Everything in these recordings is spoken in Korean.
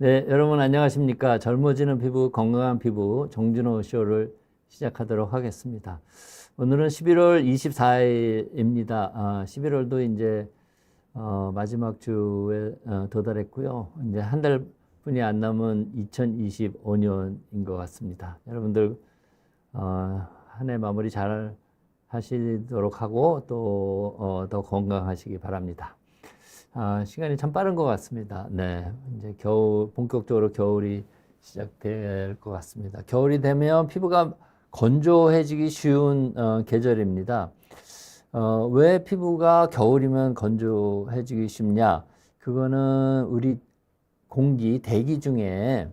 네, 여러분 안녕하십니까? 젊어지는 피부, 건강한 피부 정준호 쇼를 시작하도록 하겠습니다. 오늘은 11월 24일입니다. 11월도 이제 마지막 주에 도달했고요. 이제 한 달뿐이 안 남은 2025년인 것 같습니다. 여러분들 한 해 마무리 잘 하시도록 하고 또 더 건강하시기 바랍니다. 시간이 참 빠른 것 같습니다. 네, 이제 본격적으로 겨울이 시작될 것 같습니다. 겨울이 되면 피부가 건조해지기 쉬운 계절입니다. 왜 피부가 겨울이면 건조해지기 쉽냐? 그거는 우리 대기 중에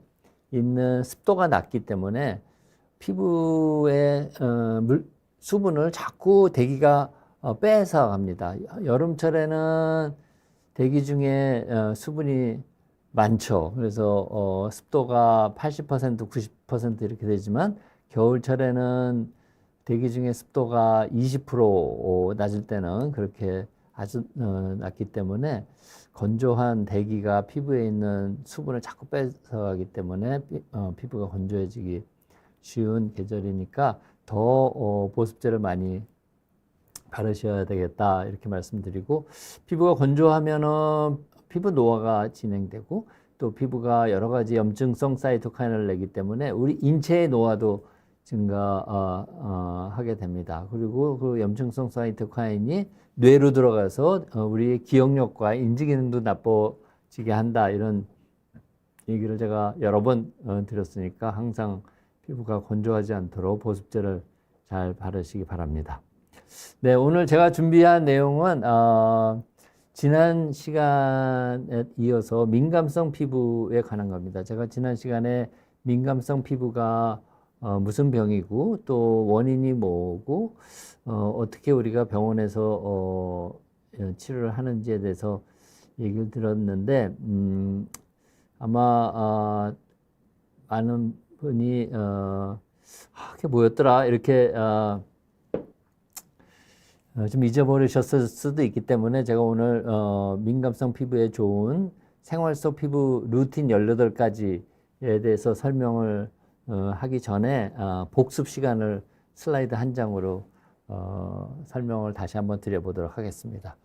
있는 습도가 낮기 때문에 피부의 수분을 자꾸 대기가 뺏어갑니다. 여름철에는 대기 중에 수분이 많죠. 그래서 습도가 80%, 90% 이렇게 되지만 겨울철에는 대기 중에 습도가 20% 낮을 때는 그렇게 아주 낮기 때문에 건조한 대기가 피부에 있는 수분을 자꾸 뺏어가기 때문에 피부가 건조해지기 쉬운 계절이니까 더 보습제를 많이 바르셔야 되겠다 이렇게 말씀드리고, 피부가 건조하면은 피부 노화가 진행되고 또 피부가 여러 가지 염증성 사이토카인을 내기 때문에 우리 인체의 노화도 증가하게 됩니다. 그리고 그 염증성 사이토카인이 뇌로 들어가서 우리의 기억력과 인지 기능도 나빠지게 한다, 이런 얘기를 제가 여러 번 드렸으니까 항상 피부가 건조하지 않도록 보습제를 잘 바르시기 바랍니다. 네, 오늘 제가 준비한 내용은 지난 시간에 이어서 민감성 피부에 관한 겁니다. 제가 지난 시간에 민감성 피부가 무슨 병이고 또 원인이 뭐고 어떻게 우리가 병원에서 치료를 하는지에 대해서 얘기를 들었는데 아마 많은 분이 그게 뭐였더라 이렇게 좀 잊어버리셨을 수도 있기 때문에 제가 오늘 민감성 피부에 좋은 생활 속 피부 루틴 18가지에 대해서 설명을 하기 전에 복습 시간을 슬라이드 한 장으로 설명을 다시 한번 드려보도록 하겠습니다.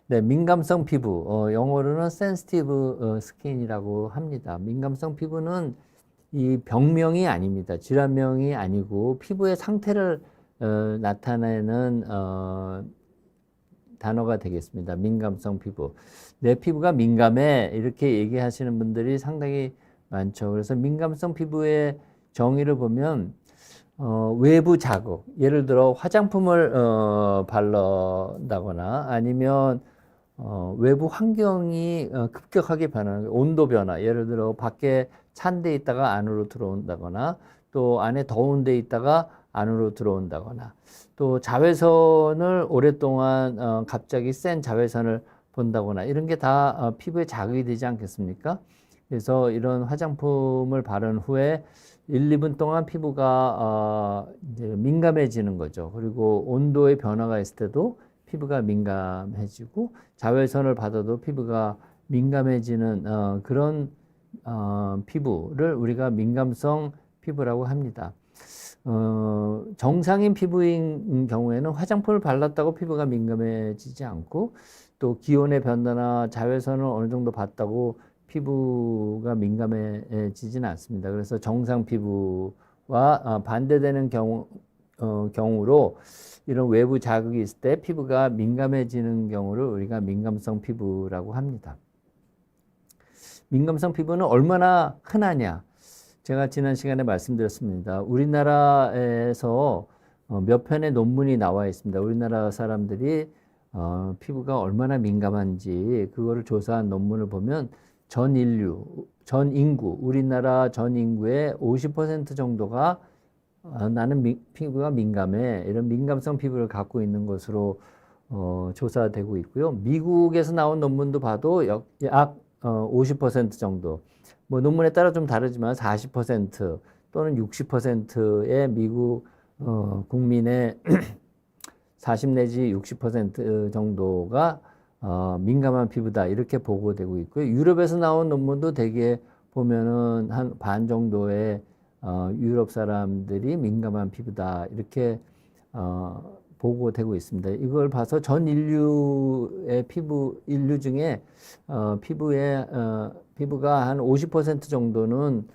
네, 민감성 피부, 영어로는 sensitive skin이라고 합니다. 민감성 피부는 이 병명이 아닙니다. 질환명이 아니고 피부의 상태를 나타내는 단어가 되겠습니다. 민감성 피부. 내 피부가 민감해, 이렇게 얘기하시는 분들이 상당히 많죠. 그래서 민감성 피부의 정의를 보면 외부 자극, 예를 들어 화장품을 바른다거나 아니면 외부 환경이 급격하게 변하는, 온도 변화, 예를 들어 밖에 찬 데 있다가 안으로 들어온다거나 또 안에 더운 데 있다가 안으로 들어온다거나 또 자외선을 오랫동안 갑자기 센 자외선을 본다거나 이런 게 다 피부에 자극이 되지 않겠습니까? 그래서 이런 화장품을 바른 후에 1, 2분 동안 피부가 이제 민감해지는 거죠. 그리고 온도의 변화가 있을 때도 피부가 민감해지고 자외선을 받아도 피부가 민감해지는 그런 피부를 우리가 민감성 피부라고 합니다. 정상인 피부인 경우에는 화장품을 발랐다고 피부가 민감해지지 않고 또 기온의 변화나 자외선을 어느 정도 받다고 피부가 민감해지지는 않습니다. 그래서 정상 피부와 반대되는 경우로 이런 외부 자극이 있을 때 피부가 민감해지는 경우를 우리가 민감성 피부라고 합니다. 민감성 피부는 얼마나 흔하냐? 제가 지난 시간에 말씀드렸습니다. 우리나라에서 몇 편의 논문이 나와 있습니다. 우리나라 사람들이 피부가 얼마나 민감한지 그거를 조사한 논문을 보면 전 인구, 우리나라 전 인구의 50% 정도가 나는 피부가 민감해, 이런 민감성 피부를 갖고 있는 것으로 조사되고 있고요. 미국에서 나온 논문도 봐도 약 50% 정도, 뭐 논문에 따라 좀 다르지만 40% 또는 60%의 미국 국민의 40 내지 60% 정도가 민감한 피부다, 이렇게 보고되고 있고요. 유럽에서 나온 논문도 대개 보면은 한 반 정도의 유럽 사람들이 민감한 피부다 이렇게 보고되고 있습니다. 이걸 봐서 전 인류의 인류 중에 피부가 한 50% 정도는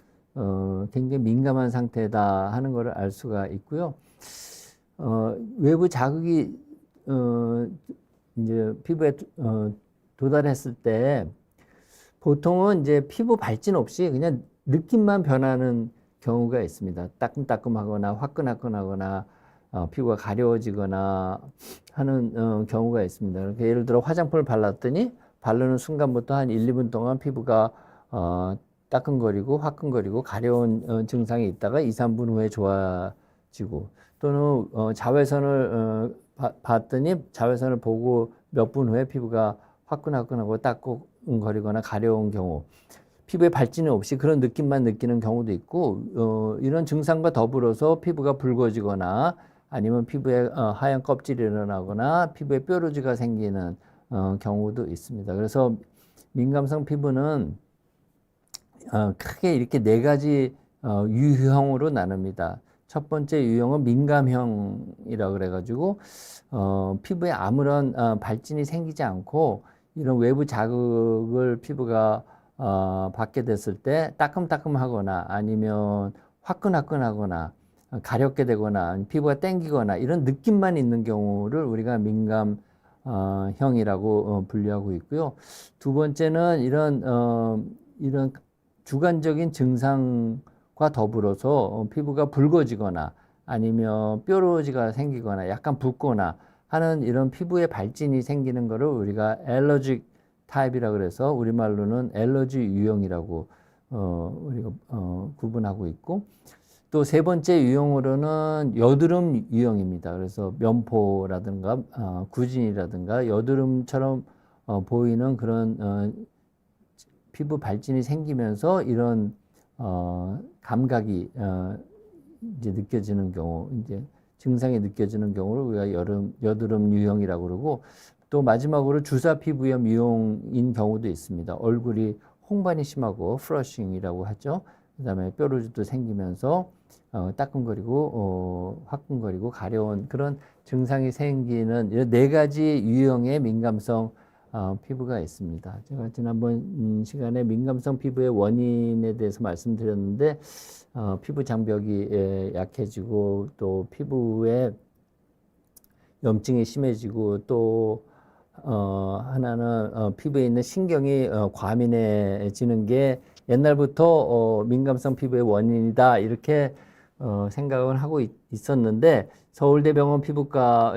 굉장히 민감한 상태다 하는 것을 알 수가 있고요. 외부 자극이 이제 피부에 도달했을 때 보통은 이제 피부 발진 없이 그냥 느낌만 변하는 경우가 있습니다. 따끔따끔하거나 화끈화끈하거나 피부가 가려워지거나 하는 경우가 있습니다. 그러니까 예를 들어 화장품을 발랐더니 바르는 순간부터 한 1, 2분 동안 피부가 따끔거리고 화끈거리고 가려운 증상이 있다가 2, 3분 후에 좋아지고, 또는 자외선을 봤더니 자외선을 보고 몇 분 후에 피부가 화끈화끈하고 따끔거리거나 가려운 경우, 피부에 발진이 없이 그런 느낌만 느끼는 경우도 있고, 이런 증상과 더불어서 피부가 붉어지거나 아니면 피부에 하얀 껍질이 일어나거나 피부에 뾰루지가 생기는 경우도 있습니다. 그래서 민감성 피부는 크게 이렇게 네 가지 유형으로 나눕니다. 첫 번째 유형은 민감형이라고 그래가지고 피부에 아무런 발진이 생기지 않고 이런 외부 자극을 피부가 받게 됐을 때 따끔따끔하거나 아니면 화끈화끈하거나 가렵게 되거나 피부가 땡기거나 이런 느낌만 있는 경우를 우리가 민감형이라고 분류하고 있고요. 두 번째는 이런 주관적인 증상과 더불어서 피부가 붉어지거나 아니면 뾰루지가 생기거나 약간 붓거나 하는 이런 피부에 발진이 생기는 것을 우리가 알러직 타입이라고 그래서 우리말로는 알러지 유형이라고 우리가 구분하고 있고, 또 세 번째 유형으로는 여드름 유형입니다. 그래서 면포라든가 구진이라든가 여드름처럼 보이는 그런 피부 발진이 생기면서 이런 감각이 이제 느껴지는 경우, 이제 증상이 느껴지는 경우를 우리가 여드름 유형이라고 그러고, 또 마지막으로 주사 피부염 유형인 경우도 있습니다. 얼굴이 홍반이 심하고 플러싱이라고 하죠. 그다음에 뾰루지도 생기면서 따끔거리고 화끈거리고 가려운 그런 증상이 생기는 이런 네 가지 유형의 민감성 피부가 있습니다. 제가 지난번 시간에 민감성 피부의 원인에 대해서 말씀드렸는데 피부 장벽이 약해지고 또 피부에 염증이 심해지고 또 하나는 피부에 있는 신경이 과민해지는 게 옛날부터 민감성 피부의 원인이다 이렇게 생각을 하고 있었는데, 서울대병원 피부과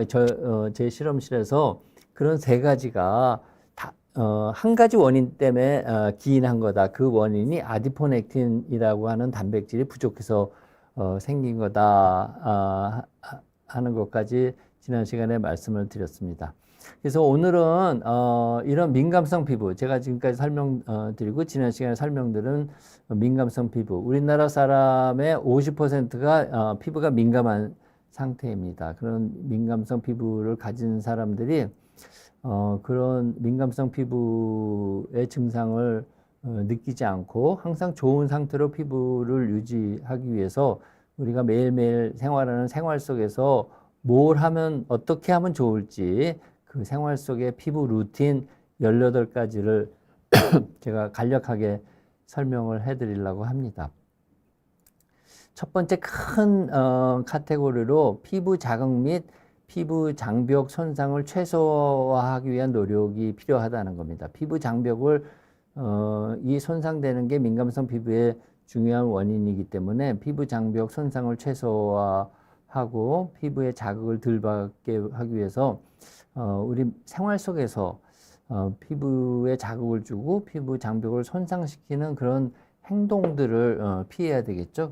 제 실험실에서 그런 세 가지가 다 한 가지 원인 때문에 기인한 거다. 그 원인이 아디포넥틴이라고 하는 단백질이 부족해서 생긴 거다 하는 것까지 지난 시간에 말씀을 드렸습니다. 그래서 오늘은 이런 민감성 피부, 제가 지금까지 설명드리고 지난 시간에 설명드린 민감성 피부, 우리나라 사람의 50%가 피부가 민감한 상태입니다. 그런 민감성 피부를 가진 사람들이 그런 민감성 피부의 증상을 느끼지 않고 항상 좋은 상태로 피부를 유지하기 위해서 우리가 매일매일 생활하는 생활 속에서 뭘 하면 어떻게 하면 좋을지 그 생활 속의 피부 루틴 18가지를 제가 간략하게 설명을 해드리려고 합니다. 첫 번째 큰 카테고리로 피부 자극 및 피부 장벽 손상을 최소화하기 위한 노력이 필요하다는 겁니다. 피부 장벽을 이 손상되는 게 민감성 피부의 중요한 원인이기 때문에 피부 장벽 손상을 최소화하고 피부에 자극을 덜 받게 하기 위해서 우리 생활 속에서 피부에 자극을 주고 피부 장벽을 손상시키는 그런 행동들을 피해야 되겠죠.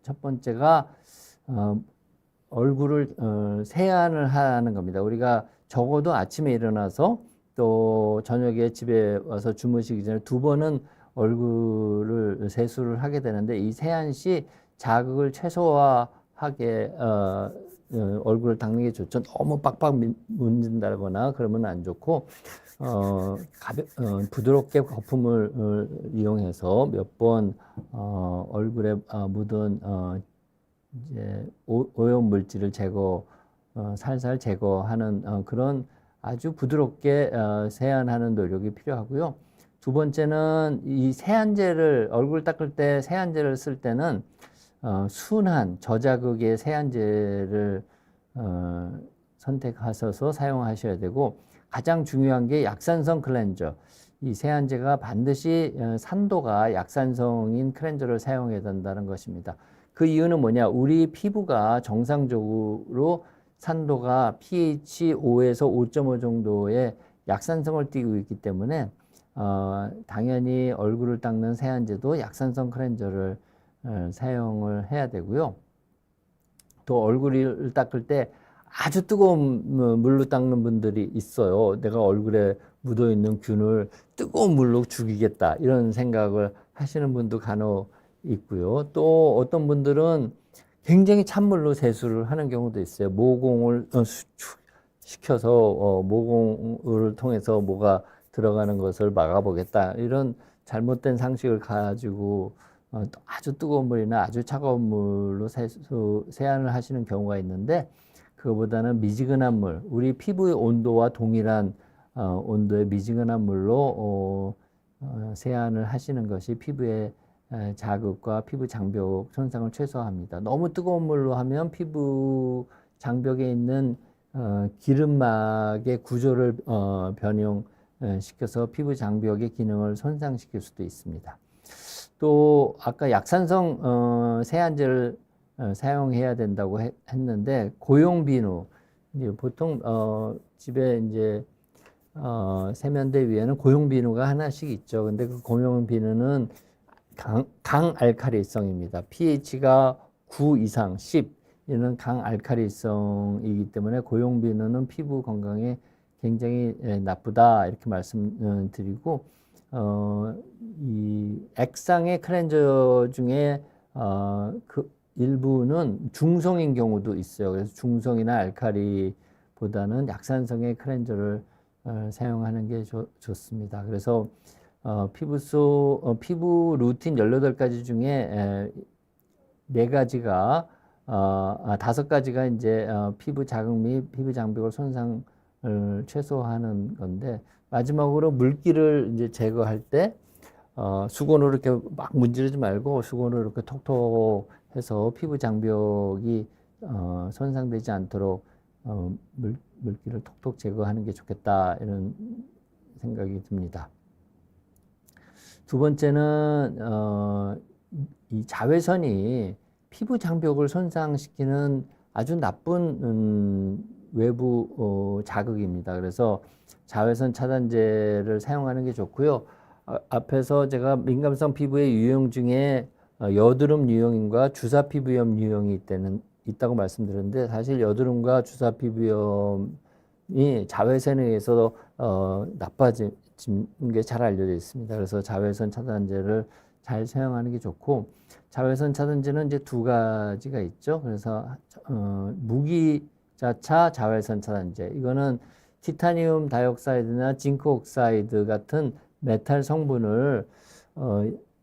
첫 번째가 얼굴을 세안을 하는 겁니다. 우리가 적어도 아침에 일어나서 또 저녁에 집에 와서 주무시기 전에 2번은 얼굴을 세수를 하게 되는데, 이 세안 시 자극을 최소화하게 얼굴을 닦는 게 좋죠. 너무 빡빡 문진다거나 그러면 안 좋고, 부드럽게 거품을 이용해서 몇 번, 얼굴에 묻은, 이제 오염 물질을 살살 제거하는 그런 아주 부드럽게 세안하는 노력이 필요하고요. 두 번째는 이 세안제를 얼굴 닦을 때 세안제를 쓸 때는 순한 저자극의 세안제를 선택하셔서 사용하셔야 되고, 가장 중요한 게 약산성 클렌저. 이 세안제가 반드시 산도가 약산성인 클렌저를 사용해야 된다는 것입니다. 그 이유는 뭐냐? 우리 피부가 정상적으로 산도가 pH 5에서 5.5 정도의 약산성을 띠고 있기 때문에 당연히 얼굴을 닦는 세안제도 약산성 클렌저를 사용을 해야 되고요. 또 얼굴을 닦을 때 아주 뜨거운 물로 닦는 분들이 있어요. 내가 얼굴에 묻어있는 균을 뜨거운 물로 죽이겠다, 이런 생각을 하시는 분도 간혹 있고요. 또 어떤 분들은 굉장히 찬물로 세수를 하는 경우도 있어요. 모공을 시켜서 모공을 통해서 뭐가 들어가는 것을 막아보겠다, 이런 잘못된 상식을 가지고 아주 뜨거운 물이나 아주 차가운 물로 세안을 하시는 경우가 있는데, 그거보다는 미지근한 물, 우리 피부의 온도와 동일한 온도의 미지근한 물로 세안을 하시는 것이 피부의 자극과 피부 장벽 손상을 최소화합니다. 너무 뜨거운 물로 하면 피부 장벽에 있는 기름막의 구조를 변형시켜서 피부 장벽의 기능을 손상시킬 수도 있습니다. 또 아까 약산성 세안제를 사용해야 된다고 했는데, 고용 비누, 이제 보통 집에 이제 세면대 위에는 고용 비누가 하나씩 있죠. 근데 그 고용 비누는 강알칼리성입니다. pH가 9 이상 10, 이는 강알칼리성이기 때문에 고용 비누는 피부 건강에 굉장히 나쁘다, 이렇게 말씀드리고, 이 액상의 클렌저 중에 그 일부는 중성인 경우도 있어요. 그래서 중성이나 알칼리보다는 약산성의 클렌저를 사용하는 게 좋습니다. 그래서 피부 루틴 18가지 중에 4가지가 5가지가 이제 피부 자극 및 피부 장벽을 손상을 최소화하는 건데, 마지막으로 물기를 이제 제거할 때 수건으로 이렇게 막 문지르지 말고 수건으로 이렇게 톡톡 해서 피부 장벽이 손상되지 않도록 물기를 톡톡 제거하는 게 좋겠다, 이런 생각이 듭니다. 두 번째는 이 자외선이 피부 장벽을 손상시키는 아주 나쁜 외부 자극입니다. 그래서 자외선 차단제를 사용하는 게 좋고요. 앞에서 제가 민감성 피부의 유형 중에 여드름 유형과 주사 피부염 유형이 있다고 말씀드렸는데, 사실 여드름과 주사 피부염이 자외선에 의해서 나빠지는 게 잘 알려져 있습니다. 그래서 자외선 차단제를 잘 사용하는 게 좋고, 자외선 차단제는 이제 2가지가 있죠. 그래서 무기자차 자외선 차단제, 이거는 티타늄 다이옥사이드나 징크 옥사이드 같은 메탈 성분을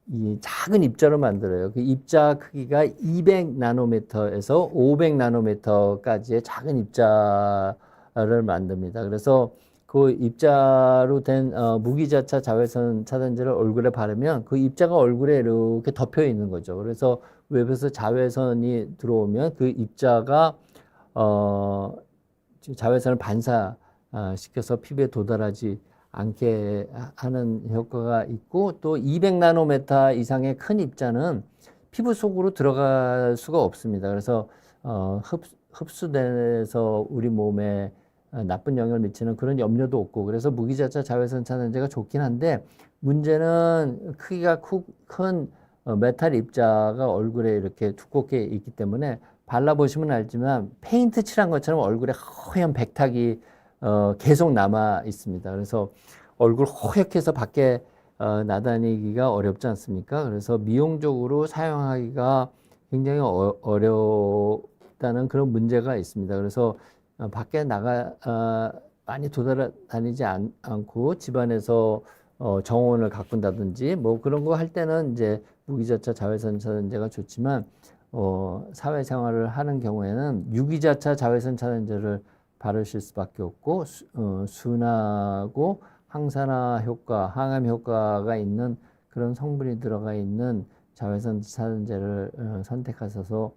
이 작은 입자로 만들어요. 그 입자 크기가 200나노미터에서 500나노미터까지의 작은 입자를 만듭니다. 그래서 그 입자로 된 무기자차 자외선 차단제를 얼굴에 바르면 그 입자가 얼굴에 이렇게 덮여 있는 거죠. 그래서 외부에서 자외선이 들어오면 그 입자가 자외선을 반사시켜서 피부에 도달하지 않게 하는 효과가 있고, 또 200나노미터 이상의 큰 입자는 피부 속으로 들어갈 수가 없습니다. 그래서 흡수돼서 우리 몸에 나쁜 영향을 미치는 그런 염려도 없고, 그래서 무기자차 자외선 차단제가 좋긴 한데, 문제는 크기가 큰 메탈 입자가 얼굴에 이렇게 두껍게 있기 때문에 발라보시면 알지만 페인트 칠한 것처럼 얼굴에 허연 백탁이 계속 남아 있습니다. 그래서 얼굴 허옇게서 밖에 나다니기가 어렵지 않습니까? 그래서 미용적으로 사용하기가 굉장히 어렵다는 있다는 그런 문제가 있습니다. 그래서 밖에 많이 돌아다니지 않고 집안에서 정원을 가꾼다든지 뭐 그런 거 할 때는 이제 무기자차 자외선 차단제가 좋지만 사회생활을 하는 경우에는 유기자차 자외선 차단제를 바르실 수밖에 없고 순하고 항산화 효과, 항암 효과가 있는 그런 성분이 들어가 있는 자외선 차단제를 선택하셔서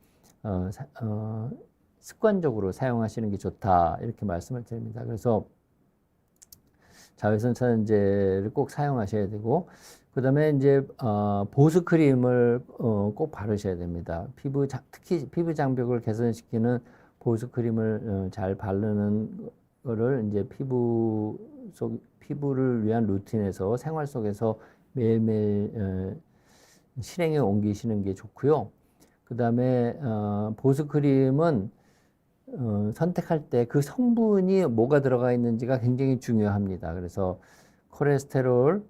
습관적으로 사용하시는 게 좋다 이렇게 말씀을 드립니다. 그래서 자외선 차단제를 꼭 사용하셔야 되고 그 다음에 이제 보습 크림을 꼭 바르셔야 됩니다. 특히 피부 장벽을 개선시키는 보습 크림을 잘 바르는 거를 이제 피부를 위한 루틴에서 생활 속에서 매일매일 실행에 옮기시는 게 좋고요. 그 다음에 보습 크림은 선택할 때 그 성분이 뭐가 들어가 있는지가 굉장히 중요합니다. 그래서 콜레스테롤,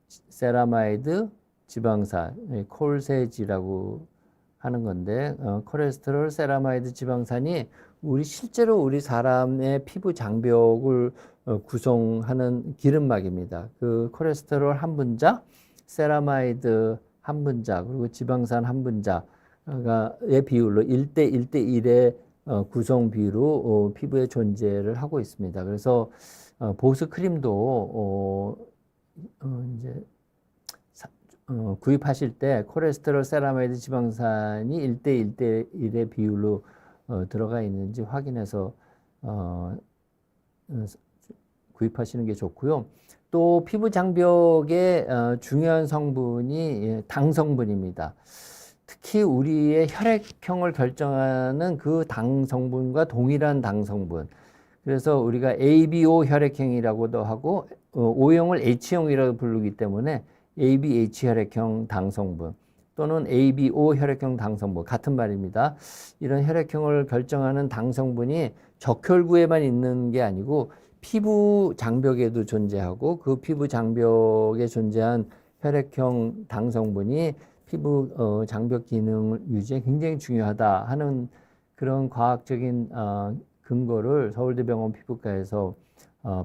세라마이드, 지방산, 콜세지라고 하는 건데 콜레스테롤, 세라마이드, 지방산이 실제로 우리 사람의 피부 장벽을 구성하는 기름막입니다. 그 콜레스테롤 한 분자, 세라마이드 한 분자, 그리고 지방산 한 분자의 비율로 1대 1대 1의 구성 비로 피부에 존재를 하고 있습니다. 그래서 보습 크림도 이제 구입하실 때 콜레스테롤, 세라마이드, 지방산이 1대 1대 1의 비율로 들어가 있는지 확인해서 구입하시는 게 좋고요. 또 피부 장벽의 중요한 성분이 당 성분입니다. 특히 우리의 혈액형을 결정하는 그 당 성분과 동일한 당 성분. 그래서 우리가 ABO 혈액형이라고도 하고 O형을 H형이라고 부르기 때문에 ABH 혈액형 당 성분 또는 ABO 혈액형 당 성분 같은 말입니다. 이런 혈액형을 결정하는 당 성분이 적혈구에만 있는 게 아니고 피부 장벽에도 존재하고 그 피부 장벽에 존재한 혈액형 당 성분이 피부 장벽 기능 유지에 굉장히 중요하다 하는 그런 과학적인 근거를 서울대병원 피부과에서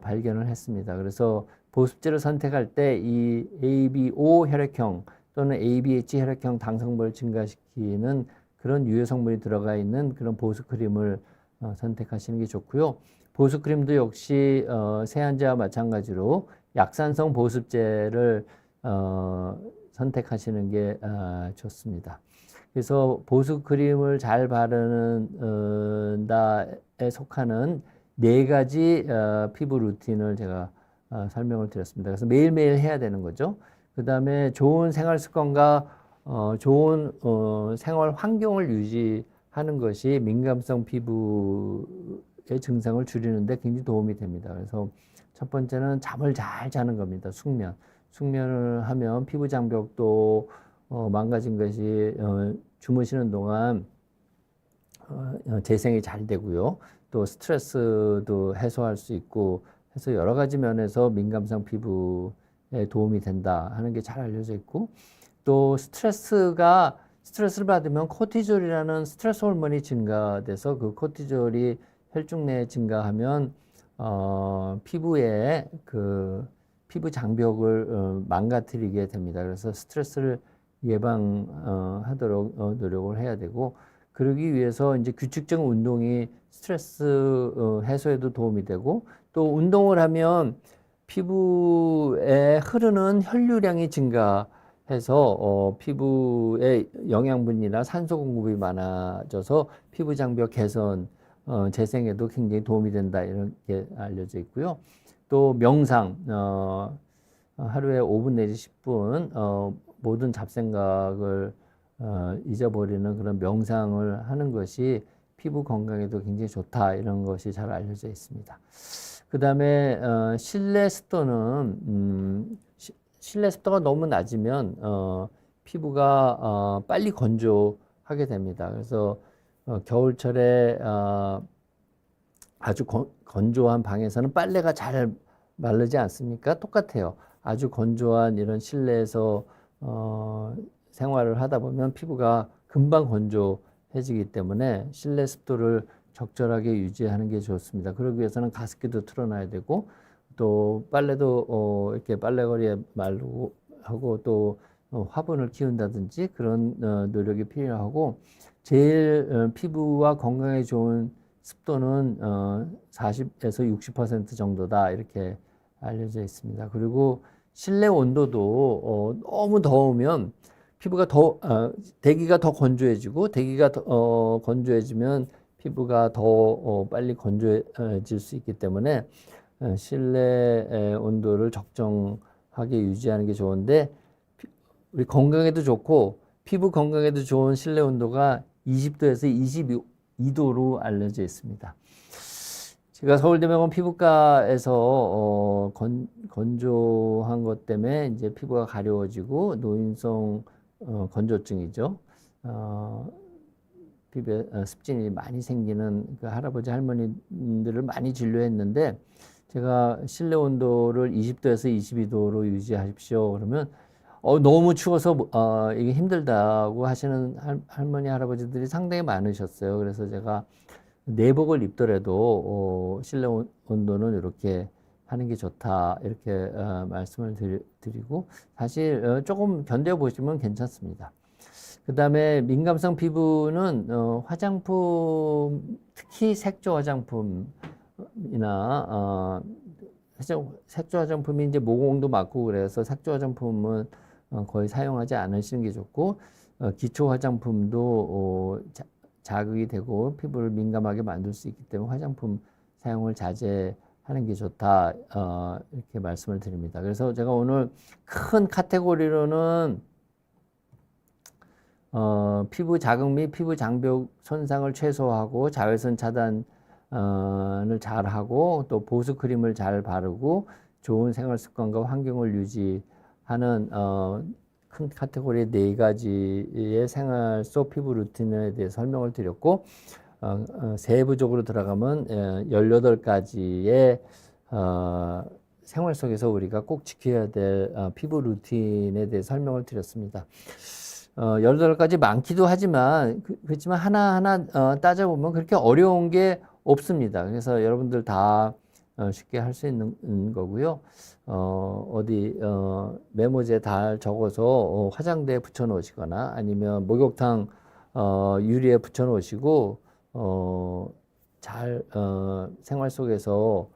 발견을 했습니다. 그래서 보습제를 선택할 때 이 ABO 혈액형 또는 ABH 혈액형 당 성분을 증가시키는 그런 유해 성분이 들어가 있는 그런 보습 크림을 선택하시는 게 좋고요. 보습 크림도 역시 세안제와 마찬가지로 약산성 보습제를 선택하시는 게 좋습니다. 그래서 보습 크림을 잘 바르는 다에 속하는 4가지 피부 루틴을 제가 설명을 드렸습니다. 그래서 매일매일 해야 되는 거죠. 그 다음에 좋은 생활 습관과 좋은 생활 환경을 유지하는 것이 민감성 피부의 증상을 줄이는 데 굉장히 도움이 됩니다. 그래서 첫 번째는 잠을 잘 자는 겁니다. 숙면을 하면 피부 장벽도 망가진 것이 주무시는 동안 재생이 잘 되고요. 또 스트레스도 해소할 수 있고 해서 여러 가지 면에서 민감성 피부에 도움이 된다 하는 게 잘 알려져 있고 또 스트레스를 받으면 코티졸이라는 스트레스 호르몬이 증가돼서 그 코티졸이 혈중 내에 증가하면 피부에 피부 장벽을 망가뜨리게 됩니다. 그래서 스트레스를 예방하도록 노력을 해야 되고 그러기 위해서 이제 규칙적인 운동이 스트레스 해소에도 도움이 되고 또 운동을 하면 피부에 흐르는 혈류량이 증가해서 피부에 영양분이나 산소 공급이 많아져서 피부 장벽 개선 재생에도 굉장히 도움이 된다 이렇게 알려져 있고요. 또 명상 하루에 5분 내지 10분 모든 잡생각을 잊어버리는 그런 명상을 하는 것이 피부 건강에도 굉장히 좋다 이런 것이 잘 알려져 있습니다. 그 다음에 실내 습도가 너무 낮으면 피부가 빨리 건조하게 됩니다. 그래서 겨울철에 아주 건조한 방에서는 빨래가 잘 마르지 않습니까? 똑같아요. 아주 건조한 이런 실내에서 생활을 하다 보면 피부가 금방 건조해지기 때문에 실내 습도를 적절하게 유지하는 게 좋습니다. 그러기 위해서는 가습기도 틀어놔야 되고 또 빨래도 이렇게 빨래거리에 말고 하고 또 화분을 키운다든지 그런 노력이 필요하고 제일 피부와 건강에 좋은 습도는 40에서 60% 정도다 이렇게 알려져 있습니다. 그리고 실내 온도도 너무 더우면 피부가 대기가 더 건조해지고 대기가 더 건조해지면 피부가 더 빨리 건조해질 수 있기 때문에 실내 온도를 적정하게 유지하는 게 좋은데 우리 건강에도 좋고 피부 건강에도 좋은 실내 온도가 20도에서 22도로 알려져 있습니다. 제가 서울대병원 피부과에서 건조한 것 때문에 이제 피부가 가려워지고 노인성 건조증이죠. 피부에 습진이 많이 생기는 그 할아버지 할머니들을 많이 진료했는데 제가 실내 온도를 20도에서 22도로 유지하십시오. 그러면 너무 추워서 이게 힘들다고 하시는 할머니 할아버지들이 상당히 많으셨어요. 그래서 제가 내복을 입더라도 실내 온도는 이렇게 하는 게 좋다 이렇게 말씀을 드리고 사실 조금 견뎌보시면 괜찮습니다. 그 다음에 민감성 피부는 화장품 특히 색조 화장품이나 색조 화장품이 이제 모공도 많고 그래서 색조 화장품은 거의 사용하지 않으시는 게 좋고 기초 화장품도 자극이 되고 피부를 민감하게 만들 수 있기 때문에 화장품 사용을 자제하는 게 좋다 이렇게 말씀을 드립니다. 그래서 제가 오늘 큰 카테고리로는 피부 자극 및 피부 장벽 손상을 최소화하고 자외선 차단을 잘 하고 또 보습 크림을 잘 바르고 좋은 생활 습관과 환경을 유지하는 큰 카테고리 4가지의 생활 속 피부 루틴에 대해 설명을 드렸고 세부적으로 들어가면 18가지의 생활 속에서 우리가 꼭 지켜야 될 피부 루틴에 대해 설명을 드렸습니다. 18가지 많기도 하지만 그렇지만 하나하나 따져보면 그렇게 어려운 게 없습니다. 그래서 여러분들 다 쉽게 할 수 있는 거고요. 메모지에 다 적어서 화장대에 붙여 놓으시거나 아니면 목욕탕 유리에 붙여 놓으시고 생활 속에서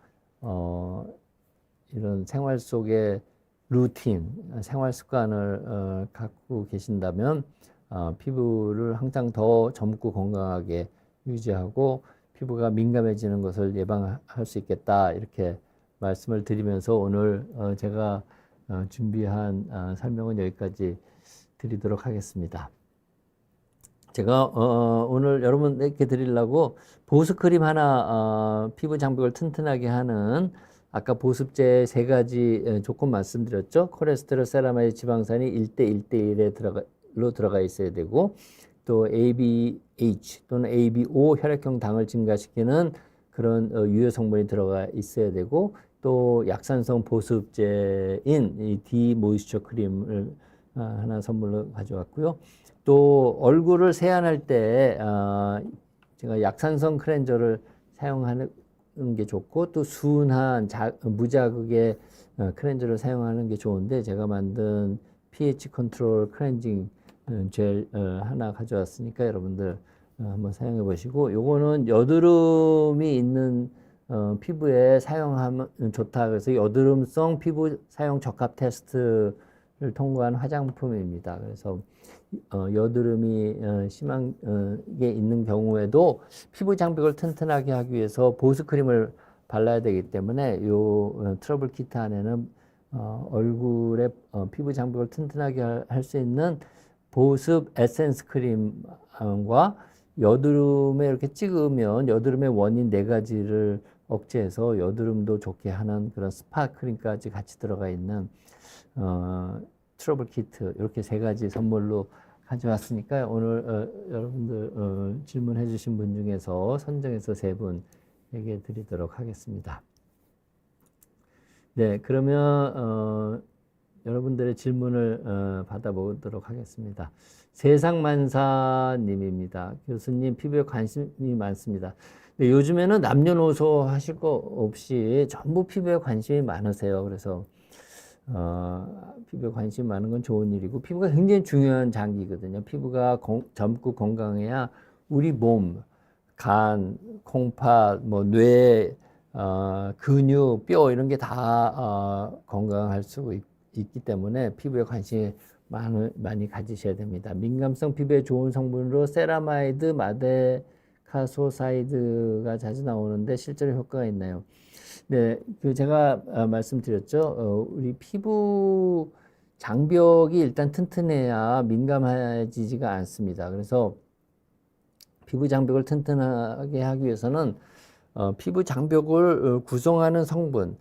이런 생활 속의 루틴, 생활 습관을 갖고 계신다면 피부를 항상 더 젊고 건강하게 유지하고 피부가 민감해지는 것을 예방할 수 있겠다 이렇게 말씀을 드리면서 오늘 제가 준비한 설명은 여기까지 드리도록 하겠습니다. 제가 오늘 여러분에게 드리려고 보습크림 하나 피부 장벽을 튼튼하게 하는 아까 보습제 3가지 조건 말씀드렸죠. 콜레스테롤, 세라마이드, 지방산이 1대 1로 들어가 있어야 되고 또 ABH 또는 ABO 혈액형 당을 증가시키는 그런 유효 성분이 들어가 있어야 되고 또 약산성 보습제인 이 D 모이스처 크림을 하나 선물로 가져왔고요. 또 얼굴을 세안할 때 제가 약산성 클렌저를 사용하는 게 좋고 또 순한 무자극의 클렌저를 사용하는 게 좋은데 제가 만든 pH 컨트롤 클렌징 젤 하나 가져왔으니까 여러분들 한번 사용해 보시고 요거는 여드름이 있는 피부에 사용하면 좋다. 그래서 여드름성 피부 사용 적합 테스트를 통과한 화장품입니다. 그래서 여드름이 심하게 있는 경우에도 피부 장벽을 튼튼하게 하기 위해서 보습크림을 발라야 되기 때문에 이 트러블 키트 안에는 얼굴에 피부 장벽을 튼튼하게 할 수 있는 보습 에센스 크림과 여드름에 이렇게 찍으면 여드름의 원인 4가지를 억제해서 여드름도 좋게 하는 그런 스파 크림까지 같이 들어가 있는 트러블 키트 이렇게 3가지 선물로 가져왔으니까 오늘 여러분들 질문해 주신 분 중에서 선정해서 3분에게 드리도록 하겠습니다. 네, 그러면 여러분들의 질문을 받아보도록 하겠습니다. 세상만사님입니다. 교수님 피부에 관심이 많습니다. 근데 요즘에는 남녀노소 하실 거 없이 전부 피부에 관심이 많으세요. 그래서 피부에 관심이 많은 건 좋은 일이고 피부가 굉장히 중요한 장기거든요. 피부가 젊고 건강해야 우리 몸, 간, 콩팥, 뭐 뇌, 근육, 뼈 이런 게 다 건강할 수 있기 때문에 피부에 관심이 많이 가지셔야 됩니다. 민감성 피부에 좋은 성분으로 세라마이드, 마데카소사이드가 자주 나오는데 실제로 효과가 있나요? 네, 제가 말씀드렸죠. 우리 피부 장벽이 일단 튼튼해야 민감해지지가 않습니다. 그래서 피부 장벽을 튼튼하게 하기 위해서는 피부 장벽을 구성하는 성분,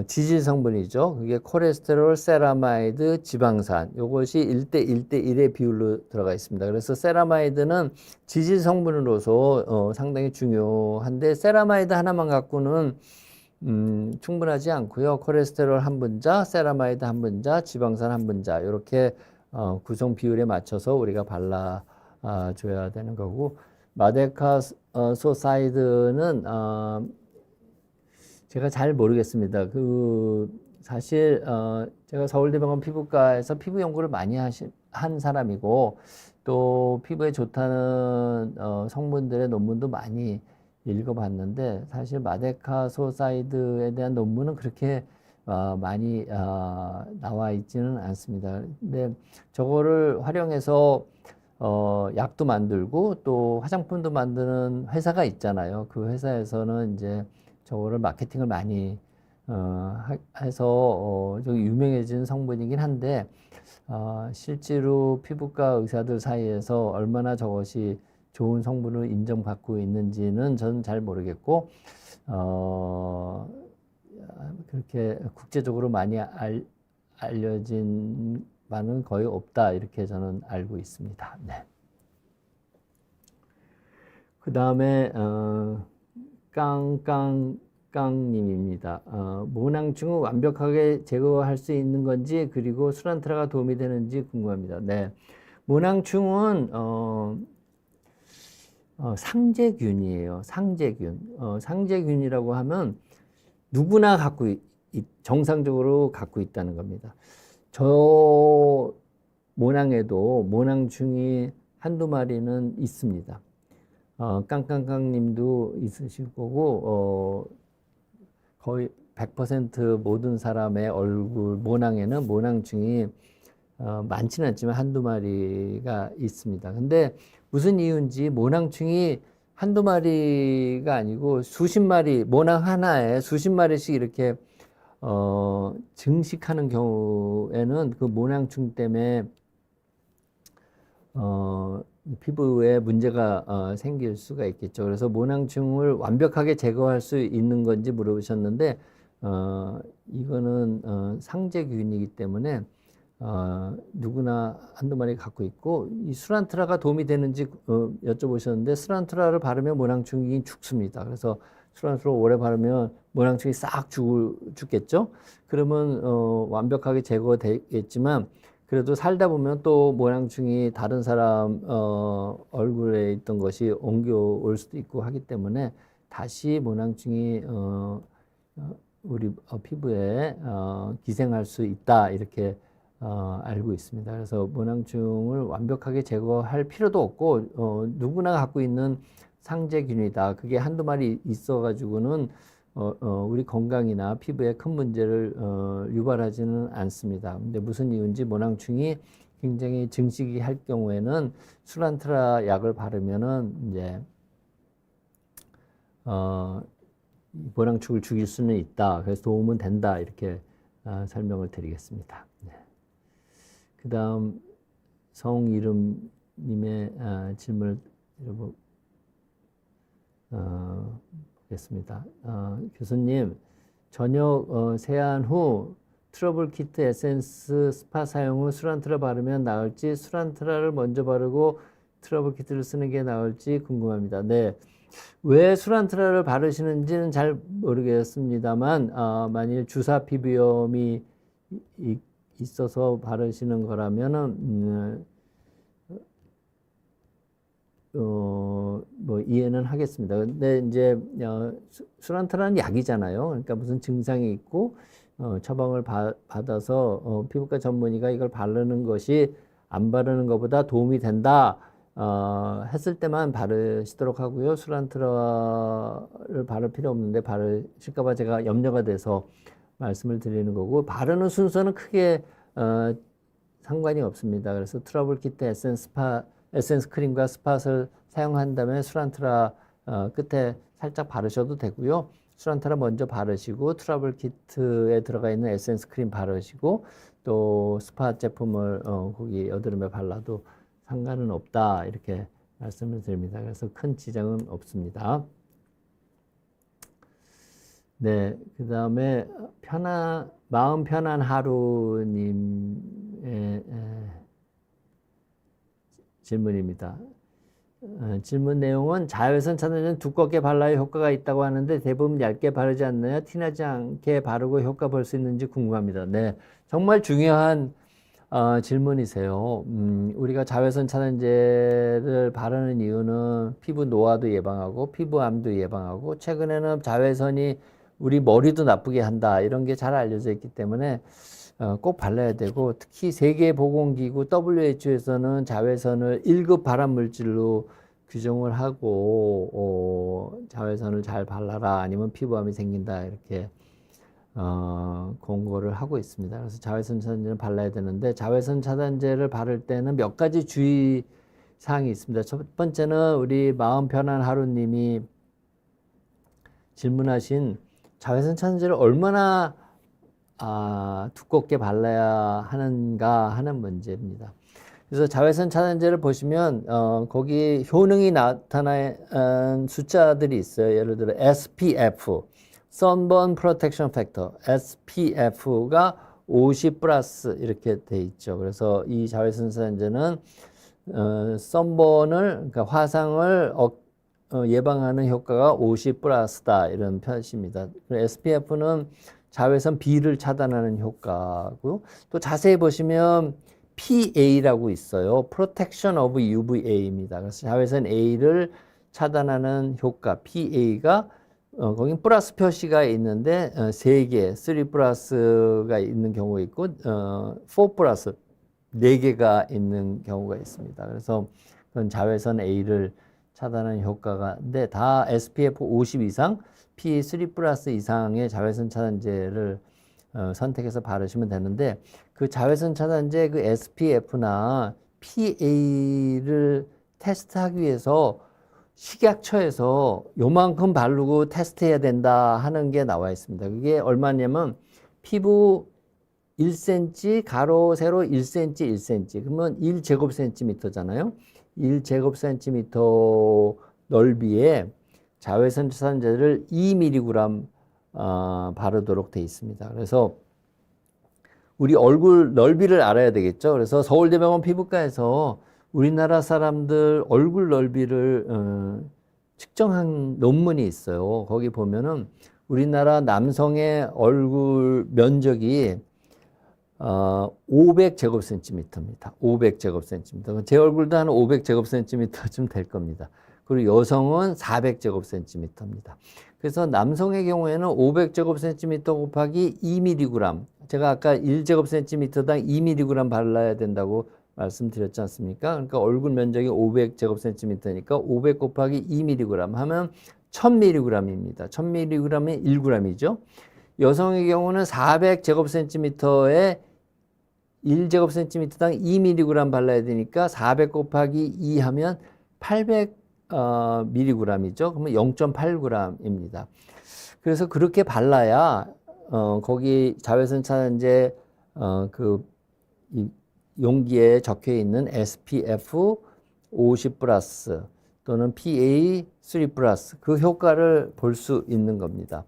지질 성분이죠. 그게 콜레스테롤, 세라마이드, 지방산. 이것이 1대 1대 1의 비율로 들어가 있습니다. 그래서 세라마이드는 지질 성분으로서 상당히 중요한데 세라마이드 하나만 갖고는 충분하지 않고요. 콜레스테롤 한 분자, 세라마이드 한 분자, 지방산 한 분자 이렇게 구성 비율에 맞춰서 우리가 발라줘야 되는 거고 마데카소사이드는 제가 잘 모르겠습니다. 사실 제가 서울대병원 피부과에서 피부 연구를 많이 한 사람이고 또 피부에 좋다는 성분들의 논문도 많이 읽어봤는데 사실 마데카소사이드에 대한 논문은 그렇게 많이 나와 있지는 않습니다. 근데 저거를 활용해서 약도 만들고 또 화장품도 만드는 회사가 있잖아요. 그 회사에서는 이제 저거를 마케팅을 많이 해서 좀 유명해진 성분이긴 한데 실제로 피부과 의사들 사이에서 얼마나 저것이 좋은 성분을 인정받고 있는지는 저는 잘 모르겠고 그렇게 국제적으로 많이 알려진 바는 거의 없다 이렇게 저는 알고 있습니다. 네. 그 다음에 깡깡깡님입니다. 모낭충을 완벽하게 제거할 수 있는 건지 그리고 수란트라가 도움이 되는지 궁금합니다. 네, 모낭충은 상재균이에요. 상재균. 상재균이라고 하면 누구나 정상적으로 갖고 있다는 겁니다. 저 모낭에도 모낭충이 한두 마리는 있습니다. 깡깡깡님도 있으실 거고 거의 100% 모든 사람의 얼굴 모낭에는 모낭충이 많지는 않지만 한두 마리가 있습니다. 근데 무슨 이유인지 모낭충이 한두 마리가 아니고 수십 마리, 모낭 하나에 수십 마리씩 이렇게 증식하는 경우에는 그 모낭충 때문에 피부에 문제가 생길 수가 있겠죠. 그래서 모낭충을 완벽하게 제거할 수 있는 건지 물어보셨는데 이거는 상재균이기 때문에 누구나 한두 마리 갖고 있고 이 수란트라가 도움이 되는지 여쭤보셨는데 수란트라를 바르면 모낭충이 죽습니다. 그래서 수란트라 오래 바르면 모낭충이 싹 죽겠죠. 그러면 완벽하게 제거되겠지만 그래도 살다 보면 또 모낭충이 다른 사람 얼굴에 있던 것이 옮겨올 수도 있고 하기 때문에 다시 모낭충이 우리 피부에 기생할 수 있다 이렇게 알고 있습니다. 그래서 모낭충을 완벽하게 제거할 필요도 없고 누구나 갖고 있는 상재균이다. 그게 한두 마리 있어가지고는 우리 건강이나 피부에 큰 문제를 유발하지는 않습니다. 근데 무슨 이유인지 모낭충이 굉장히 증식이 할 경우에는 수란트라 약을 바르면은 이제 모낭충을 죽일 수는 있다. 그래서 도움은 된다. 이렇게 설명을 드리겠습니다. 네. 그 다음 성이름님의 질문을 보겠습니다. 교수님, 저녁 세안 후 트러블 키트 에센스 스파 사용 후 수란트라 바르면 나을지 수란트라를 먼저 바르고 트러블 키트를 쓰는 게 나을지 궁금합니다. 네, 왜 수란트라를 바르시는지는 잘 모르겠습니다만 만일 주사 피부염이 있어서 바르시는 거라면은 뭐 이해는 하겠습니다. 근데 이제 수란트라는 약이잖아요. 그러니까 무슨 증상이 있고 처방을 받아서 피부과 전문의가 이걸 바르는 것이 안 바르는 것보다 도움이 된다 했을 때만 바르시도록 하고요. 수란트라를 바를 필요 없는데 바르실까 봐 제가 염려가 돼서 말씀을 드리는 거고, 바르는 순서는 크게 상관이 없습니다. 그래서 트러블 키트 에센스 크림과 스팟을 사용한 다음에 수란트라 끝에 살짝 바르셔도 되고요. 수란트라 먼저 바르시고 트러블 키트에 들어가 있는 에센스 크림 바르시고 또 스팟 제품을 거기 여드름에 발라도 상관은 없다, 이렇게 말씀을 드립니다. 그래서 큰 지장은 없습니다. 네, 그 다음에 마음 편한 하루님의 질문입니다. 질문 내용은 자외선 차단제는 두껍게 발라야 효과가 있다고 하는데 대부분 얇게 바르지 않나요? 티나지 않게 바르고 효과 볼 수 있는지 궁금합니다. 네, 정말 중요한 질문이세요. 우리가 자외선 차단제를 바르는 이유는 피부 노화도 예방하고 피부암도 예방하고, 최근에는 자외선이 우리 머리도 나쁘게 한다, 이런 게 잘 알려져 있기 때문에 꼭 발라야 되고, 특히 세계보건기구 WHO에서는 자외선을 1급 발암물질로 규정을 하고 자외선을 잘 발라라, 아니면 피부암이 생긴다, 이렇게 공고를 하고 있습니다. 그래서 자외선 차단제를 발라야 되는데, 자외선 차단제를 바를 때는 몇 가지 주의사항이 있습니다. 첫 번째는 우리 마음 편한 하루님이 질문하신 자외선 차단제를 얼마나 두껍게 발라야 하는가 하는 문제입니다. 그래서 자외선 차단제를 보시면 거기 효능이 나타난 숫자들이 있어요. 예를 들어 SPF, Sunburn Protection Factor, SPF가 50 플러스 이렇게 돼 있죠. 그래서 이 자외선 차단제는 선번을, 그러니까 화상을 예방하는 효과가 50 플러스다, 이런 표시입니다. SPF는 자외선 B를 차단하는 효과고요. 또 자세히 보시면 PA라고 있어요. Protection of UVA입니다. 그래서 자외선 A를 차단하는 효과 PA가 거긴 플러스 표시가 있는데 3개, 3 플러스가 있는 경우가 있고 4 플러스 4개가 있는 경우가 있습니다. 그래서 그건 자외선 A를 차단하는 효과가인데, 다 SPF 50 이상, PA3 플러스 이상의 자외선 차단제를 선택해서 바르시면 되는데, 그 자외선 차단제 그 SPF나 PA를 테스트하기 위해서 식약처에서 요만큼 바르고 테스트해야 된다 하는 게 나와 있습니다. 그게 얼마냐면 피부 1cm, 가로, 세로 1cm, 1cm. 그러면 1제곱센티미터잖아요. 1제곱센티미터 넓이에 자외선 차단제를 2mg 바르도록 되어 있습니다. 그래서 우리 얼굴 넓이를 알아야 되겠죠. 그래서 서울대병원 피부과에서 우리나라 사람들 얼굴 넓이를 측정한 논문이 있어요. 거기 보면은 우리나라 남성의 얼굴 면적이 500제곱센티미터입니다. 500제곱센티미터. 제 얼굴도 한 500제곱센티미터쯤 될 겁니다. 그리고 여성은 400제곱센티미터입니다. 그래서 남성의 경우에는 500제곱센티미터 곱하기 2mg. 제가 아까 1제곱센티미터당 2mg 발라야 된다고 말씀드렸지 않습니까? 그러니까 얼굴 면적이 500제곱센티미터니까 500 곱하기 2mg 하면 1000mg입니다. 1000mg이 1g이죠. 여성의 경우는 400제곱센티미터에 1제곱센티미터당 2mg 발라야 되니까 400 곱하기 2 하면 800mg이죠. 그러면 0.8g입니다. 그래서 그렇게 발라야 거기 자외선 차단제 그 용기에 적혀 있는 SPF 50 플러스 또는 PA 3 플러스 그 효과를 볼 수 있는 겁니다.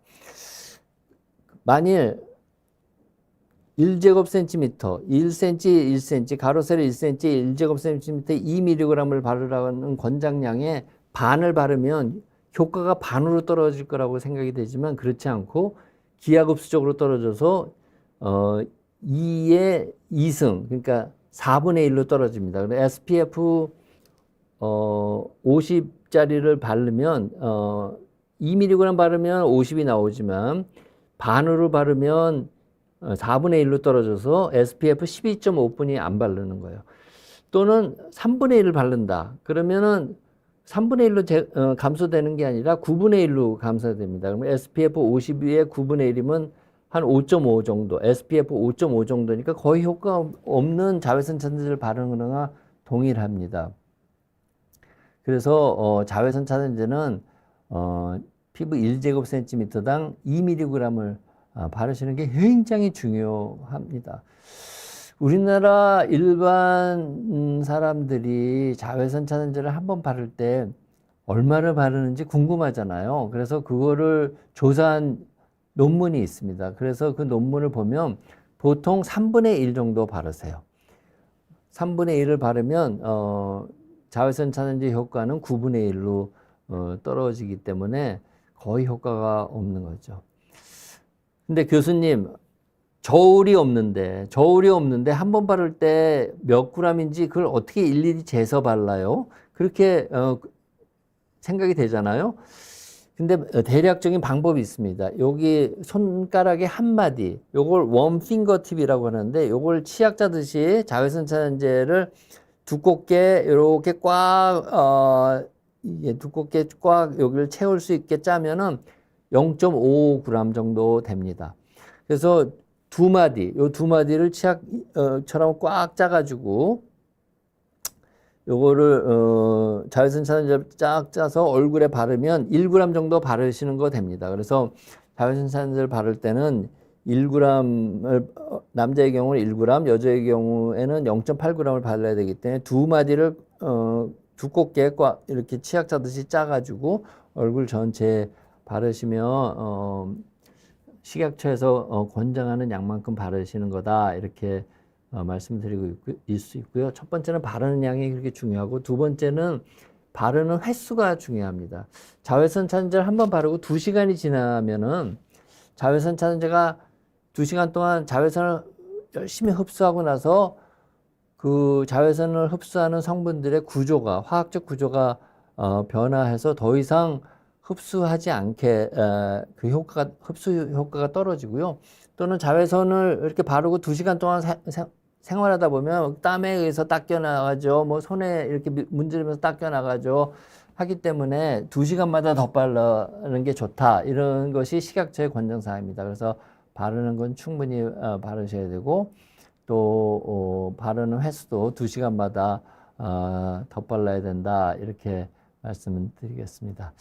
만일 1제곱센티미터, 1cm, 1cm, 가로 세로 1cm, 1제곱센티미터에 2mg을 바르라는 권장량의 반을 바르면 효과가 반으로 떨어질 거라고 생각이 되지만 그렇지 않고 기하급수적으로 떨어져서 2의 2승, 그러니까 4분의 1로 떨어집니다. 그래서 SPF 50짜리를 바르면 2mg 바르면 50이 나오지만 반으로 바르면 4분의 1로 떨어져서 SPF 12.5분이 안 바르는 거예요. 또는 3분의 1을 바른다. 그러면은 3분의 1로 감소되는 게 아니라 9분의 1로 감소됩니다. 그러면 SPF 50에 9분의 1이면 한 5.5 정도, SPF 5.5 정도니까 거의 효과 없는 자외선 차단제를 바르는 거나 동일합니다. 그래서 자외선 차단제는 피부 1제곱센티미터당 2mg을 바르시는 게 굉장히 중요합니다. 우리나라 일반 사람들이 자외선 차단제를 한번 바를 때 얼마를 바르는지 궁금하잖아요. 그래서 그거를 조사한 논문이 있습니다. 그래서 그 논문을 보면 보통 3분의 1 정도 바르세요. 3분의 1을 바르면 자외선 차단제 효과는 9분의 1로 떨어지기 때문에 거의 효과가 없는 거죠. 근데 교수님, 저울이 없는데 한 번 바를 때 몇 g인지 그걸 어떻게 일일이 재서 발라요? 그렇게 생각이 되잖아요. 근데 대략적인 방법이 있습니다. 여기 손가락의 한 마디, 요걸 원 핑거 팁이라고 하는데 요걸 치약 짜듯이 자외선 차단제를 두껍게 이렇게 꽉 이게 두껍게 꽉 여기를 채울 수 있게 짜면은 0.5g 정도 됩니다. 그래서 두 마디, 요 두 마디를 치약처럼 꽉 짜가지고 요거를 자외선 차단제를 쫙 짜서 얼굴에 바르면 1g 정도 바르시는 거 됩니다. 그래서 자외선 차단제를 바를 때는 1g을 남자의 경우는 1g, 여자의 경우에는 0.8g을 발라야 되기 때문에 두 마디를 두껍게 꽉 이렇게 치약 짜듯이 짜가지고 얼굴 전체에 바르시면 식약처에서 권장하는 양만큼 바르시는 거다 이렇게 말씀드리고 있을 수 있고요. 첫 번째는 바르는 양이 그렇게 중요하고 두 번째는 바르는 횟수가 중요합니다. 자외선 차단제를 한번 바르고 2시간이 지나면은 자외선 차단제가 2시간 동안 자외선을 열심히 흡수하고 나서 그 자외선을 흡수하는 성분들의 구조가 화학적 구조가 변화해서 더 이상 흡수하지 않게 그 효과가 흡수 효과가 떨어지고요. 또는 자외선을 이렇게 바르고 2시간 동안 생활하다 보면 땀에 의해서 닦여 나가죠. 뭐 손에 이렇게 문지르면서 닦여 나가죠. 하기 때문에 2시간마다 더 바르는 게 좋다. 이런 것이 식약처의 권장사항입니다. 그래서 바르는 건 충분히 바르셔야 되고 또 바르는 횟수도 2시간마다 덧발라야 된다. 이렇게 말씀을 드리겠습니다.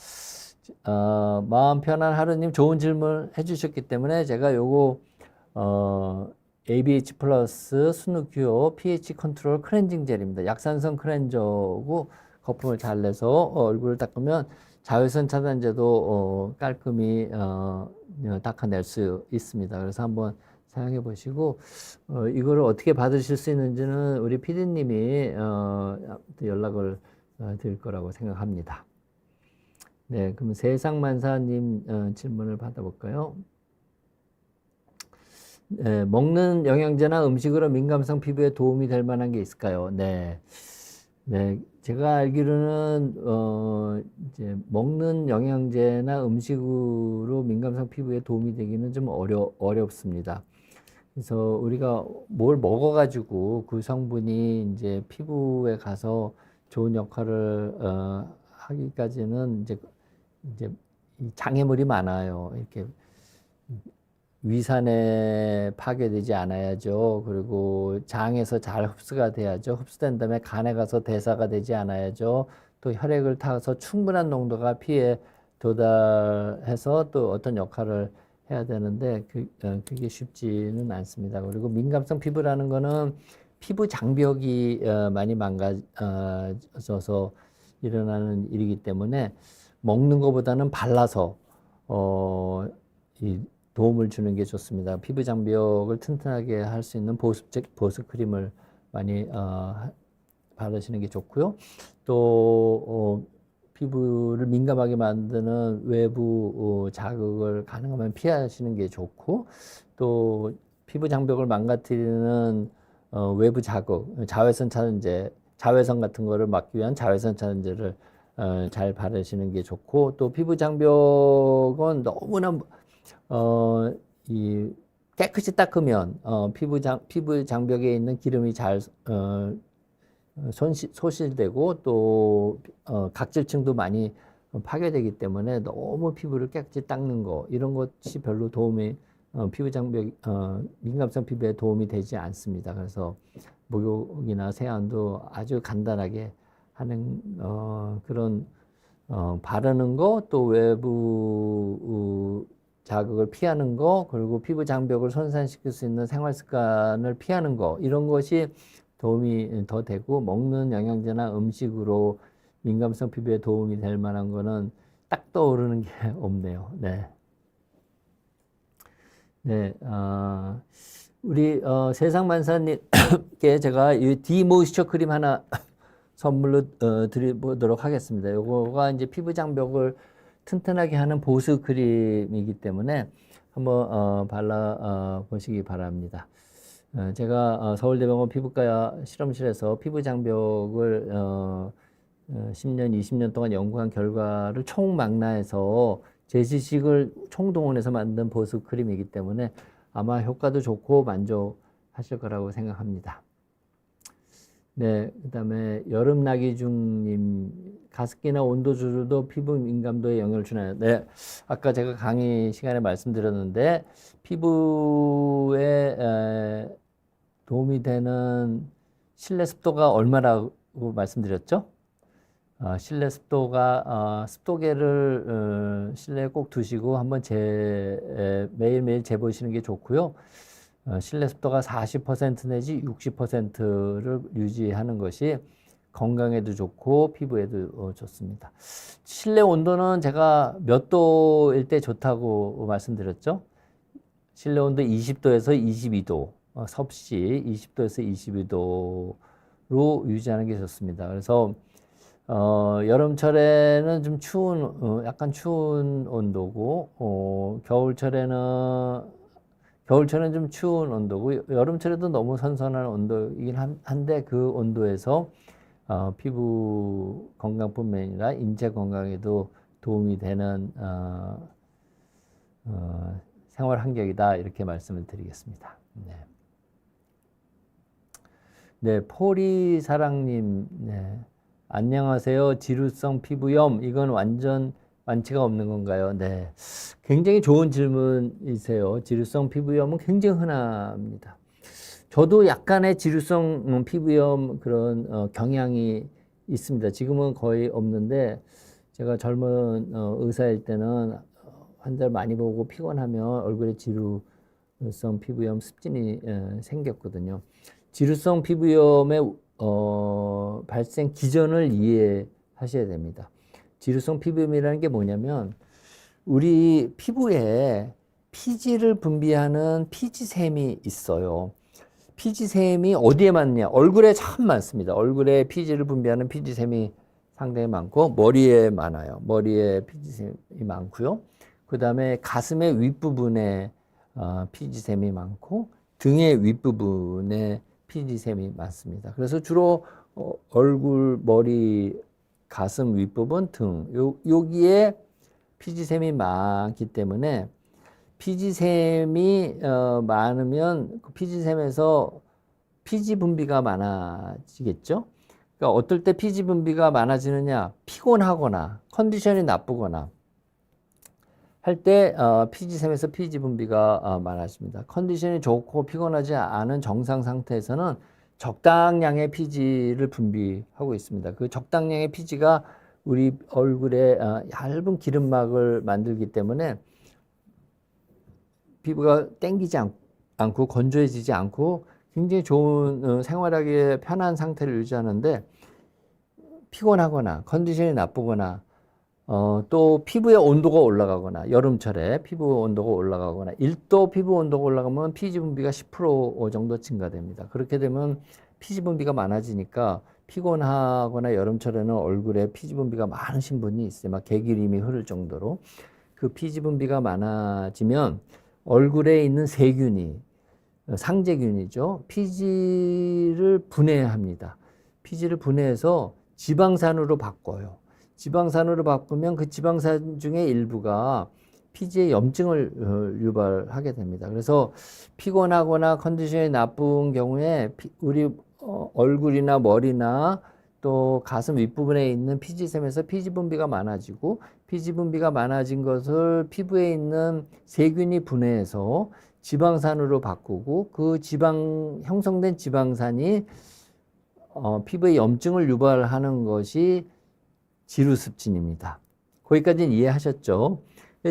마음 편한 하루님 좋은 질문 해주셨기 때문에 제가 요거 ABH 플러스 스누큐어 pH 컨트롤 클렌징 젤입니다. 약산성 클렌저고 거품을 잘 내서 얼굴을 닦으면 자외선 차단제도 깔끔히 닦아낼 수 있습니다. 그래서 한번 사용해 보시고 이거를 어떻게 받으실 수 있는지는 우리 PD님이 연락을 드릴 거라고 생각합니다. 네, 그럼 세상만사님 질문을 받아볼까요? 네, 먹는 영양제나 음식으로 민감성 피부에 도움이 될 만한 게 있을까요? 네, 네, 제가 알기로는 이제 먹는 영양제나 음식으로 민감성 피부에 도움이 되기는 좀 어렵습니다. 그래서 우리가 뭘 먹어가지고 그 성분이 이제 피부에 가서 좋은 역할을 하기까지는 이제 이 장애물이 많아요. 이렇게 위산에 파괴되지 않아야죠. 그리고 장에서 잘 흡수가 돼야죠. 흡수된 다음에 간에 가서 대사가 되지 않아야죠. 또 혈액을 타서 충분한 농도가 피에 도달해서 또 어떤 역할을 해야 되는데 그게 쉽지는 않습니다. 그리고 민감성 피부라는 거는 피부 장벽이 많이 망가져서 일어나는 일이기 때문에 먹는 것보다는 발라서 이 도움을 주는 게 좋습니다. 피부 장벽을 튼튼하게 할 수 있는 보습 크림을 많이 바르시는 게 좋고요. 또 피부를 민감하게 만드는 외부 자극을 가능하면 피하시는 게 좋고 또 피부 장벽을 망가뜨리는 외부 자극, 자외선 차단제, 자외선 같은 거를 막기 위한 자외선 차단제를 잘 바르시는 게 좋고, 또 피부 장벽은 너무나 이 깨끗이 닦으면 피부 장벽에 있는 기름이 잘 소실되고 또 각질층도 많이 파괴되기 때문에 너무 피부를 깨끗이 닦는 거 이런 것이 별로 도움이 피부 장벽 민감성 피부에 도움이 되지 않습니다. 그래서 목욕이나 세안도 아주 간단하게 하는 그런 바르는 거, 또 외부 자극을 피하는 거, 그리고 피부 장벽을 손상시킬 수 있는 생활 습관을 피하는 거, 이런 것이 도움이 더 되고, 먹는 영양제나 음식으로 민감성 피부에 도움이 될 만한 거는 딱 떠오르는 게 없네요. 네. 네, 우리 세상만사님께 제가 이 디모이스처 크림 하나 선물로 드리도록 하겠습니다. 요거가 이제 피부 장벽을 튼튼하게 하는 보습 크림이기 때문에 한번 발라 보시기 바랍니다. 제가 서울대병원 피부과 실험실에서 피부 장벽을 10년, 20년 동안 연구한 결과를 총망라해서 제 지식을 총동원해서 만든 보습 크림이기 때문에 아마 효과도 좋고 만족하실 거라고 생각합니다. 네, 그 다음에 여름나기중님, 가습기나 온도 조절도 피부 민감도에 영향을 주나요? 네, 아까 제가 강의 시간에 말씀드렸는데 피부에 도움이 되는 실내 습도가 얼마라고 말씀드렸죠? 실내 습도가 습도계를 실내에 꼭 두시고 한번 매일매일 재보시는 게 좋고요. 실내 습도가 40% 내지 60%를 유지하는 것이 건강에도 좋고 피부에도 좋습니다. 실내 온도는 제가 몇 도일 때 좋다고 말씀드렸죠? 실내 온도 20도에서 22도, 섭씨 20도에서 22도로 유지하는 게 좋습니다. 그래서 여름철에는 좀 약간 추운 온도고, 겨울철에는 좀 추운 온도고, 여름철에도 너무 선선한 온도이긴 한데, 그 온도에서, 피부 건강뿐만 아니라 인체 건강에도 도움이 되는, 생활 환경이다. 이렇게 말씀을 드리겠습니다. 네. 네, 포리사랑님, 네. 안녕하세요. 지루성 피부염. 이건 완전 완치가 없는 건가요? 네. 굉장히 좋은 질문이세요. 지루성 피부염은 굉장히 흔합니다. 저도 약간의 지루성 피부염 그런 경향이 있습니다. 지금은 거의 없는데 제가 젊은 의사일 때는 환자를 많이 보고 피곤하면 얼굴에 지루성 피부염 습진이 생겼거든요. 지루성 피부염의 발생 기전을 이해하셔야 됩니다. 지루성 피부염이라는 게 뭐냐면 우리 피부에 피지를 분비하는 피지샘이 있어요. 피지샘이 어디에 많냐? 얼굴에 참 많습니다. 얼굴에 피지를 분비하는 피지샘이 상당히 많고 머리에 많아요. 머리에 피지샘이 많고요. 그 다음에 가슴의 윗부분에 피지샘이 많고 등의 윗부분에 피지샘이 많습니다. 그래서 주로 얼굴, 머리, 가슴 윗부분, 등 여기에 피지샘이 많기 때문에 피지샘이 많으면 그 피지샘에서 피지 분비가 많아지겠죠. 그러니까 어떨 때 피지 분비가 많아지느냐? 피곤하거나 컨디션이 나쁘거나 할 때 피지샘에서 피지 분비가 많아집니다. 컨디션이 좋고 피곤하지 않은 정상 상태에서는 적당량의 피지를 분비하고 있습니다. 그 적당량의 피지가 우리 얼굴에 얇은 기름막을 만들기 때문에 피부가 땡기지 않고 건조해지지 않고 굉장히 좋은 생활하기에 편한 상태를 유지하는데 피곤하거나 컨디션이 나쁘거나 또 피부의 온도가 올라가거나 여름철에 피부 온도가 올라가거나 1도 피부 온도가 올라가면 피지 분비가 10% 정도 증가됩니다. 그렇게 되면 피지 분비가 많아지니까 피곤하거나 여름철에는 얼굴에 피지 분비가 많으신 분이 있어요. 막 개기름이 흐를 정도로. 그 피지 분비가 많아지면 얼굴에 있는 세균이 상재균이죠. 피지를 분해합니다. 피지를 분해해서 지방산으로 바꿔요. 지방산으로 바꾸면 그 지방산 중에 일부가 피지에 염증을 유발하게 됩니다. 그래서 피곤하거나 컨디션이 나쁜 경우에 우리 얼굴이나 머리나 또 가슴 윗부분에 있는 피지샘에서 피지 분비가 많아지고, 피지 분비가 많아진 것을 피부에 있는 세균이 분해해서 지방산으로 바꾸고, 그 형성된 지방산이 피부에 염증을 유발하는 것이 지루습진입니다. 거기까지는 이해하셨죠?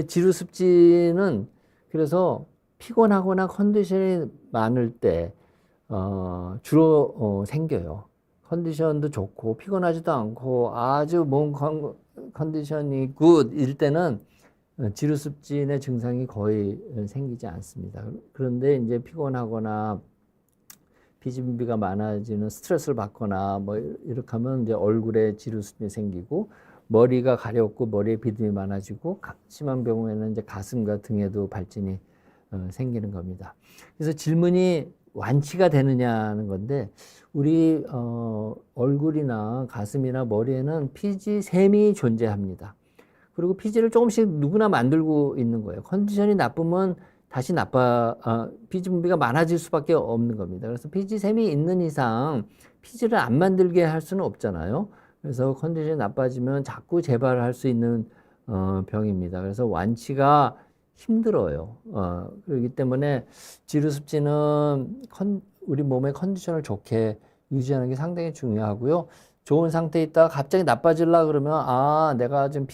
지루습진은 그래서 피곤하거나 컨디션이 많을 때 주로 생겨요. 컨디션도 좋고 피곤하지도 않고 아주 몸 컨디션이 굿일 때는 지루습진의 증상이 거의 생기지 않습니다. 그런데 이제 피곤하거나 피지 분비가 많아지는 스트레스를 받거나 뭐 이렇게 하면 이제 얼굴에 지루습진이 생기고, 머리가 가렵고 머리에 비듬이 많아지고, 심한 경우에는 이제 가슴과 등에도 발진이 생기는 겁니다. 그래서 질문이 완치가 되느냐는 건데, 우리 얼굴이나 가슴이나 머리에는 피지샘이 존재합니다. 그리고 피지를 조금씩 누구나 만들고 있는 거예요. 컨디션이 나쁘면 다시 피지 분비가 많아질 수밖에 없는 겁니다. 그래서 피지샘이 있는 이상 피지를 안 만들게 할 수는 없잖아요. 그래서 컨디션이 나빠지면 자꾸 재발할 수 있는 병입니다. 그래서 완치가 힘들어요. 그렇기 때문에 지루습진은 우리 몸의 컨디션을 좋게 유지하는 게 상당히 중요하고요. 좋은 상태에 있다가 갑자기 나빠지려 그러면 내가 지금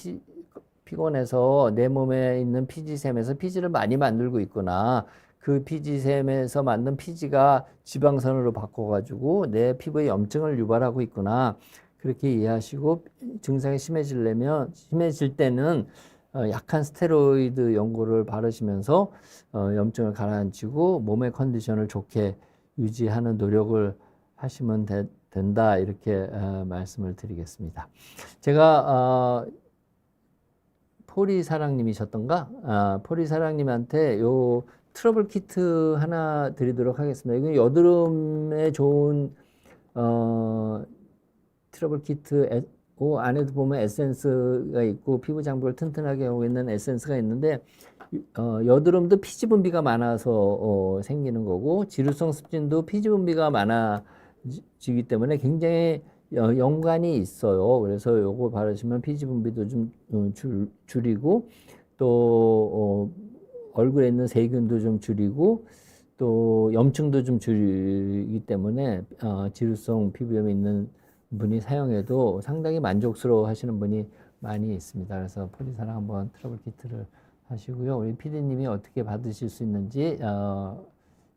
피곤해서 내 몸에 있는 피지샘에서 피지를 많이 만들고 있구나. 그 피지샘에서 만든 피지가 지방산으로 바꿔가지고 내 피부에 염증을 유발하고 있구나. 그렇게 이해하시고, 증상이 심해질 때는 약한 스테로이드 연고를 바르시면서 염증을 가라앉히고 몸의 컨디션을 좋게 유지하는 노력을 하시면 된다. 이렇게 말씀을 드리겠습니다. 제가 포리사랑님이셨던가? 포리사랑님한테 요 트러블 키트 하나 드리도록 하겠습니다. 이건 여드름에 좋은 트러블 키트, 안에도 보면 에센스가 있고 피부 장벽을 튼튼하게 하고 있는 에센스가 있는데, 여드름도 피지 분비가 많아서 생기는 거고, 지루성 습진도 피지 분비가 많아지기 때문에 굉장히 연관이 있어요. 그래서 요거 바르시면 피지 분비도 좀 줄이고, 또 얼굴에 있는 세균도 좀 줄이고, 또 염증도 좀 줄이기 때문에 지루성 피부염이 있는 분이 사용해도 상당히 만족스러워 하시는 분이 많이 있습니다. 그래서 포리사랑 한번 트러블 키트를 하시고요. 우리 PD님이 어떻게 받으실 수 있는지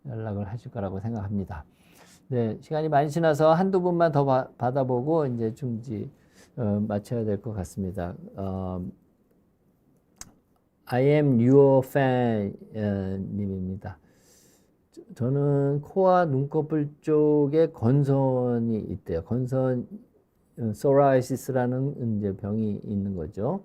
연락을 하실 거라고 생각합니다. 네, 시간이 많이 지나서 한두 분만 더 받아보고 이제 중지 마쳐야 될 것 같습니다. I am your fan 님입니다. 저는 코와 눈꺼풀 쪽에 건선이 있대요. 건선 소라이시스라는 이제 병이 있는 거죠.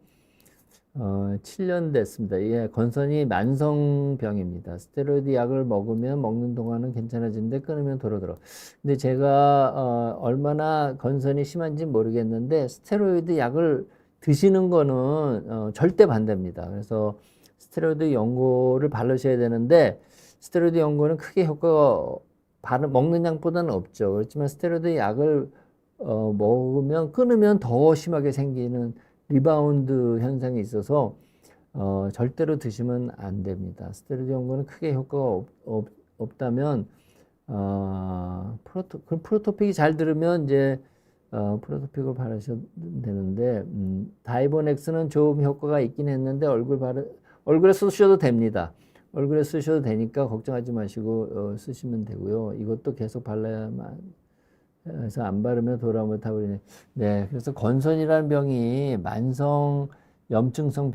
7년 됐습니다. 예, 건선이 만성병입니다. 스테로이드 약을 먹는 동안은 괜찮아지는데 끊으면 돌아들어. 근데 제가 얼마나 건선이 심한지 모르겠는데, 스테로이드 약을 드시는 거는 절대 반대입니다. 그래서 스테로이드 연고를 바르셔야 되는데, 스테로이드 연고는 크게 효과가 먹는 약보다는 없죠. 그렇지만 스테로이드 약을 먹으면 끊으면 더 심하게 생기는 리바운드 현상이 있어서 절대로 드시면 안 됩니다. 스테로이드 연고는 크게 효과가 없다면 프로토픽이 잘 들으면 이제 프로토픽을 바르셔도 되는데, 다이보넥스는 좀 효과가 있긴 했는데 얼굴에 쓰셔도 됩니다. 얼굴에 쓰셔도 되니까 걱정하지 마시고 쓰시면 되고요. 이것도 계속 발라야만 해서 안 바르면 돌아오면 타버리네. 네, 그래서 건선이라는 병이 만성 염증성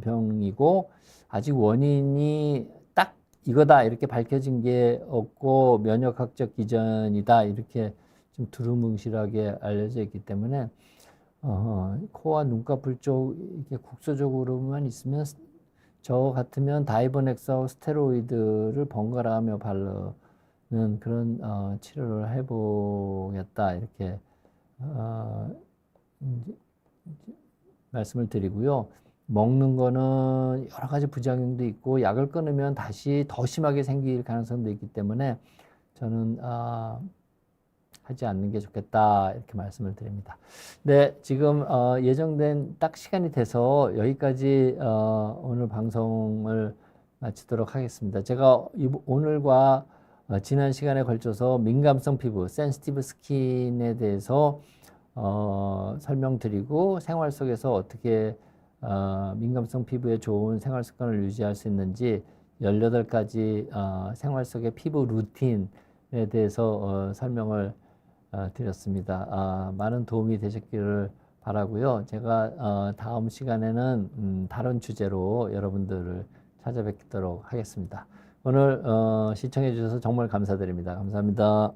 병이고, 아직 원인이 딱 이거다 이렇게 밝혀진 게 없고 면역학적 기전이다 이렇게 좀 두루뭉실하게 알려져 있기 때문에 코와 눈꺼풀 쪽 이렇게 국소적으로만 있으면 저 같으면 다이버넥스하고 스테로이드를 번갈아가며 바르는 그런 치료를 해보겠다 이렇게 이제 말씀을 드리고요. 먹는 거는 여러 가지 부작용도 있고 약을 끊으면 다시 더 심하게 생길 가능성도 있기 때문에 저는 하지 않는 게 좋겠다 이렇게 말씀을 드립니다. 네, 지금 예정된 딱 시간이 돼서 여기까지 오늘 방송을 마치도록 하겠습니다. 제가 오늘과 지난 시간에 걸쳐서 민감성 피부, 센시티브 스킨에 대해서 설명드리고 생활 속에서 어떻게 민감성 피부에 좋은 생활 습관을 유지할 수 있는지 18가지 생활 속의 피부 루틴에 대해서 설명을 드렸습니다. 많은 도움이 되셨기를 바라고요. 제가 다음 시간에는 다른 주제로 여러분들을 찾아뵙도록 하겠습니다. 오늘 시청해 주셔서 정말 감사드립니다. 감사합니다.